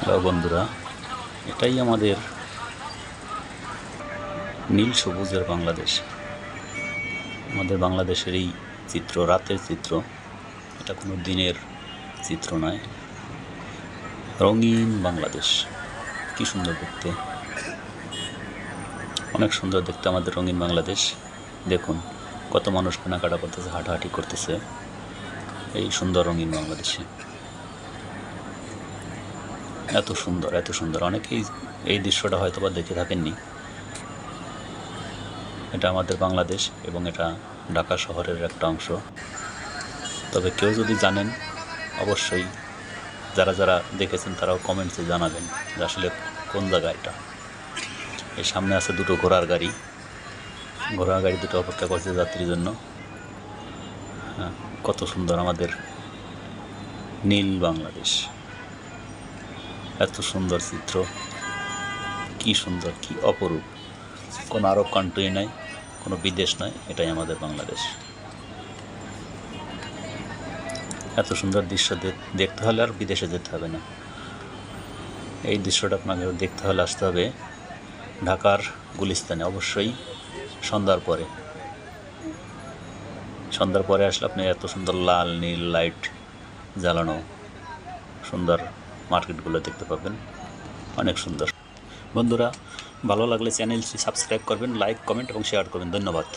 Hello বন্ধুরা, এটাই আমাদের নীল সবুজের বাংলাদেশ। আমাদের বাংলাদেশের এই চিত্র রাতের চিত্র, এটা কোনো দিনের চিত্র নয়। রঙিন বাংলাদেশ, কি সুন্দর দেখতে, অনেক সুন্দর দেখতে আমাদের রঙিন বাংলাদেশ। দেখুন কত মানুষ কেনাকাটা করতেছে, হাঁটাহাঁটি করতেছে এই সুন্দর রঙিন বাংলাদেশে। এত সুন্দর, এত সুন্দর। অনেকেই এই দৃশ্যটা হয়তো বা দেখে থাকেননি। এটা আমাদের বাংলাদেশ এবং এটা ঢাকা শহরের একটা অংশ। তবে কেউ যদি জানেন, অবশ্যই যারা যারা দেখেছেন তারাও কমেন্টসে জানাবেন যে আসলে কোন জায়গা এটা। এর সামনে আছে দুটো ঘোড়ার গাড়ি, ঘোড়ার গাড়ি দুটো অপেক্ষা করছে যাত্রীর জন্য। হ্যাঁ, কত সুন্দর আমাদের নীল বাংলাদেশ, এত সুন্দর চিত্র, কি সুন্দর, কি অপরূপ। কোনো আরব কান্ট্রি নয়, কোনো বিদেশ নয়, এটাই আমাদের বাংলাদেশ। এত সুন্দর দৃশ্য দেখতে হলে আর বিদেশে যেতে হবে না। এই দৃশ্যটা আপনাকে দেখতে হলে আসতে হবে ঢাকার গুলিস্তানে, অবশ্যই সন্ধ্যার পরে। সন্ধ্যার পরে আসলে আপনি এত সুন্দর লাল নীল লাইট জ্বালানো সুন্দর মার্কেটগুলো দেখতে পাবেন, অনেক সুন্দর। বন্ধুরা, ভালো লাগলে চ্যানেলটি সাবস্ক্রাইব করবেন, লাইক কমেন্ট এবং শেয়ার করবেন। ধন্যবাদ।